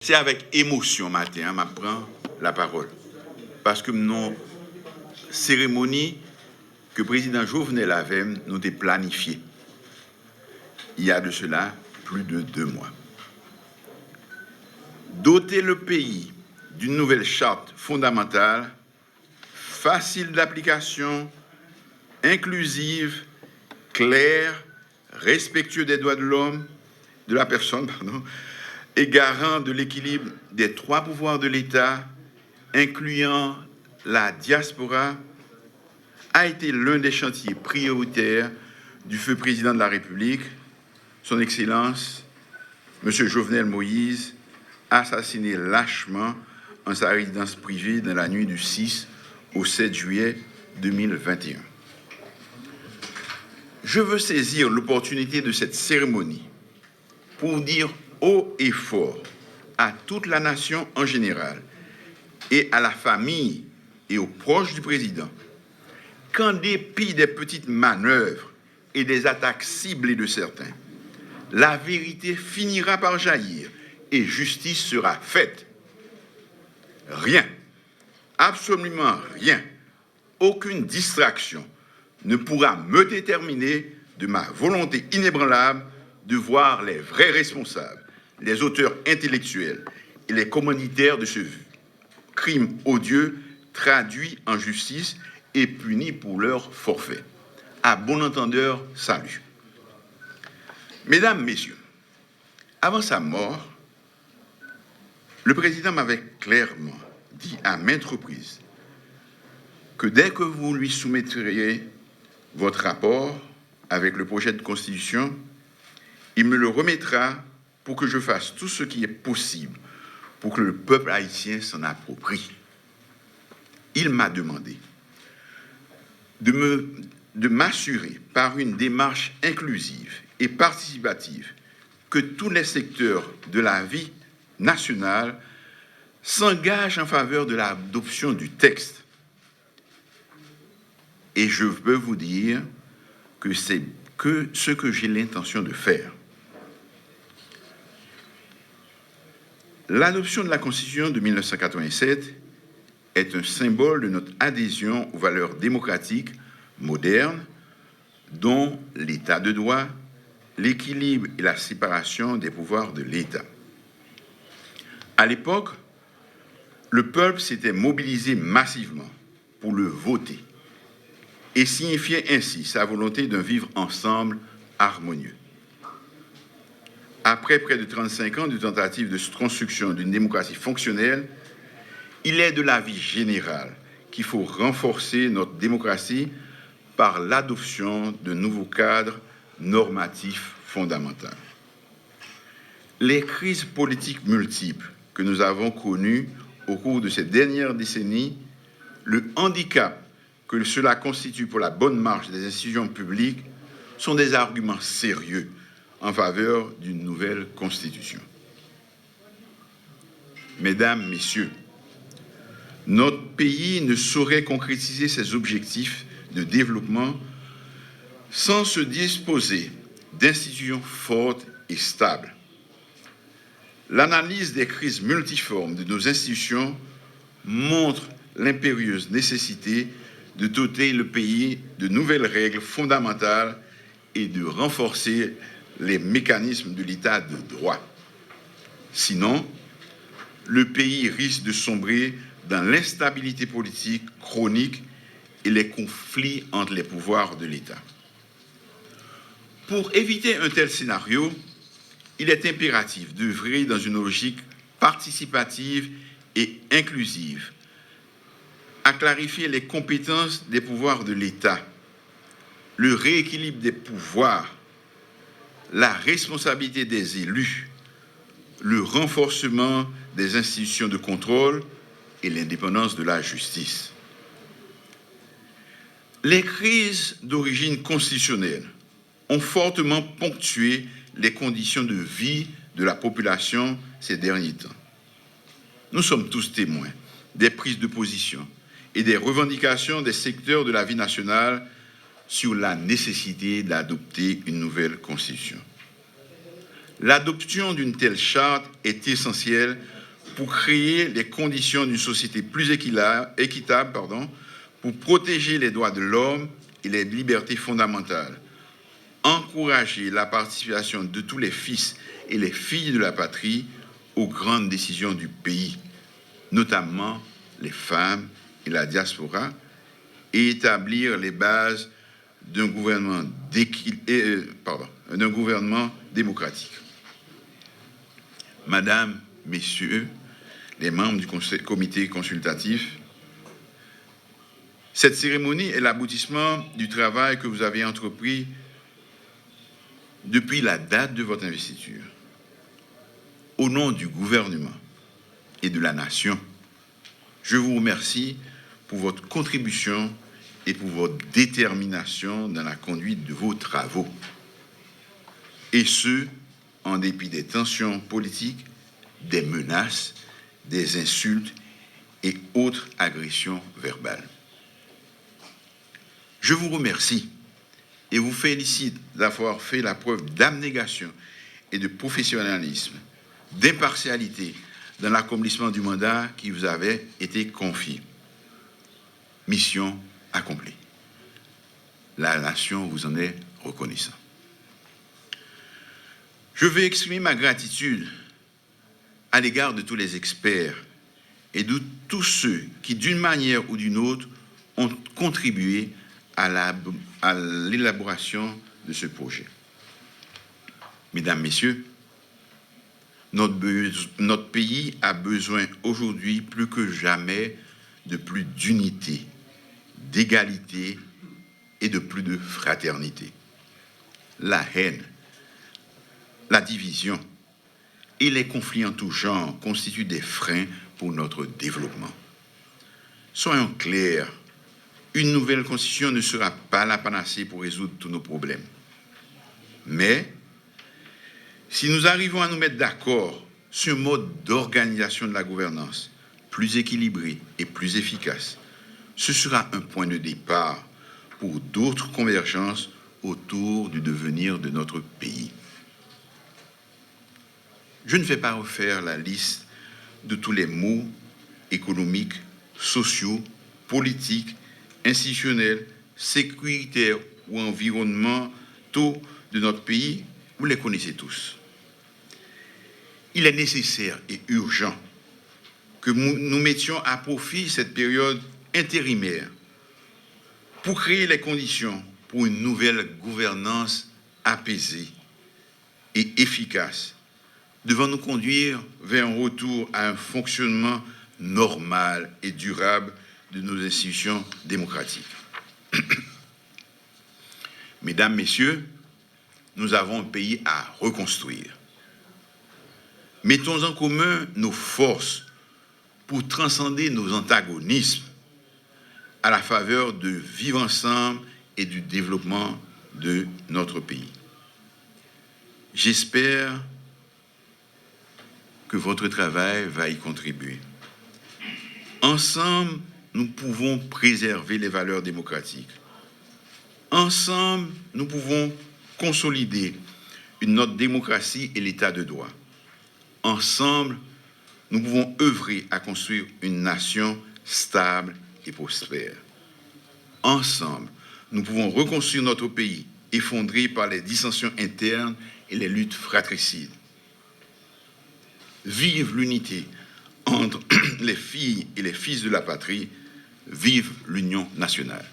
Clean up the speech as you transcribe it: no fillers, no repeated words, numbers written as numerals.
C'est avec émotion matin, je prends la parole. Parce que nos cérémonies que le président Jovenel avait, nous avons planifiées. Il y a de cela plus de 2 mois. Doter le pays d'une nouvelle charte fondamentale, facile d'application, inclusive, claire, respectueuse des droits de l'homme, de la personne, et garant de l'équilibre des 3 pouvoirs de l'État, incluant la diaspora, a été l'un des chantiers prioritaires du feu président de la République, son Excellence, M. Jovenel Moïse, assassiné lâchement en sa résidence privée dans la nuit du 6 au 7 juillet 2021. Je veux saisir l'opportunité de cette cérémonie pour dire haut et fort à toute la nation en général et à la famille et aux proches du président qu'en dépit des petites manœuvres et des attaques ciblées de certains, la vérité finira par jaillir et justice sera faite. Rien, absolument rien, aucune distraction ne pourra me déterminer de ma volonté inébranlable de voir les vrais responsables, les auteurs intellectuels et les commanditaires de ce crime odieux traduits en justice et punis pour leur forfait. À bon entendeur, salut. Mesdames, Messieurs, avant sa mort, le président m'avait clairement dit à maintes reprises que dès que vous lui soumettriez votre rapport avec le projet de constitution, il me le remettra pour que je fasse tout ce qui est possible pour que le peuple haïtien s'en approprie. Il m'a demandé de m'assurer par une démarche inclusive et participative que tous les secteurs de la vie nationale s'engagent en faveur de l'adoption du texte. Et je peux vous dire que c'est ce que j'ai l'intention de faire. L'adoption de la Constitution de 1987 est un symbole de notre adhésion aux valeurs démocratiques modernes, dont l'état de droit, l'équilibre et la séparation des pouvoirs de l'État. À l'époque, le peuple s'était mobilisé massivement pour le voter et signifiait ainsi sa volonté d'un vivre ensemble harmonieux. Après près de 35 ans de tentative de construction d'une démocratie fonctionnelle, il est de l'avis général qu'il faut renforcer notre démocratie par l'adoption de nouveaux cadres normatifs fondamentaux. Les crises politiques multiples que nous avons connues au cours de ces dernières décennies, le handicap que cela constitue pour la bonne marche des institutions publiques sont des arguments sérieux en faveur d'une nouvelle constitution. Mesdames, Messieurs, notre pays ne saurait concrétiser ses objectifs de développement sans se disposer d'institutions fortes et stables. L'analyse des crises multiformes de nos institutions montre l'impérieuse nécessité de doter le pays de nouvelles règles fondamentales et de renforcer les mécanismes de l'état de droit. Sinon, le pays risque de sombrer dans l'instabilité politique chronique et les conflits entre les pouvoirs de l'État. Pour éviter un tel scénario, il est impératif d'œuvrer dans une logique participative et inclusive, à clarifier les compétences des pouvoirs de l'État, le rééquilibre des pouvoirs, la responsabilité des élus, le renforcement des institutions de contrôle et l'indépendance de la justice. Les crises d'origine constitutionnelle ont fortement ponctué les conditions de vie de la population ces derniers temps. Nous sommes tous témoins des prises de position et des revendications des secteurs de la vie nationale sur la nécessité d'adopter une nouvelle constitution. L'adoption d'une telle charte est essentielle pour créer les conditions d'une société plus équitable, pour protéger les droits de l'homme et les libertés fondamentales, encourager la participation de tous les fils et les filles de la patrie aux grandes décisions du pays, notamment les femmes et la diaspora, et établir les bases d'un gouvernement démocratique. Madame, Messieurs, les membres du comité consultatif, cette cérémonie est l'aboutissement du travail que vous avez entrepris depuis la date de votre investiture. Au nom du gouvernement et de la nation, je vous remercie pour votre contribution et pour votre détermination dans la conduite de vos travaux. Et ce, en dépit des tensions politiques, des menaces, des insultes et autres agressions verbales. Je vous remercie et vous félicite d'avoir fait la preuve d'abnégation et de professionnalisme, d'impartialité dans l'accomplissement du mandat qui vous avait été confié. Mission accomplie. La nation vous en est reconnaissante. Je veux exprimer ma gratitude à l'égard de tous les experts et de tous ceux qui, d'une manière ou d'une autre, ont contribué à l'élaboration de ce projet. Mesdames, Messieurs, notre pays a besoin aujourd'hui plus que jamais de plus d'unité, d'égalité et de plus de fraternité. La haine, la division et les conflits en tout genre constituent des freins pour notre développement. Soyons clairs, une nouvelle constitution ne sera pas la panacée pour résoudre tous nos problèmes. Mais, si nous arrivons à nous mettre d'accord sur un mode d'organisation de la gouvernance plus équilibré et plus efficace, ce sera un point de départ pour d'autres convergences autour du devenir de notre pays. Je ne vais pas refaire la liste de tous les maux économiques, sociaux, politiques, institutionnels, sécuritaires ou environnementaux de notre pays. Vous les connaissez tous. Il est nécessaire et urgent que nous mettions à profit cette période intérimaire pour créer les conditions pour une nouvelle gouvernance apaisée et efficace, devant nous conduire vers un retour à un fonctionnement normal et durable de nos institutions démocratiques. Mesdames, Messieurs, nous avons un pays à reconstruire. Mettons en commun nos forces pour transcender nos antagonismes à la faveur de vivre ensemble et du développement de notre pays. J'espère que votre travail va y contribuer. Ensemble, nous pouvons préserver les valeurs démocratiques. Ensemble, nous pouvons consolider notre démocratie et l'état de droit. Ensemble, nous pouvons œuvrer à construire une nation stable et prospère. Ensemble, nous pouvons reconstruire notre pays, effondré par les dissensions internes et les luttes fratricides. Vive l'unité entre les filles et les fils de la patrie, vive l'union nationale.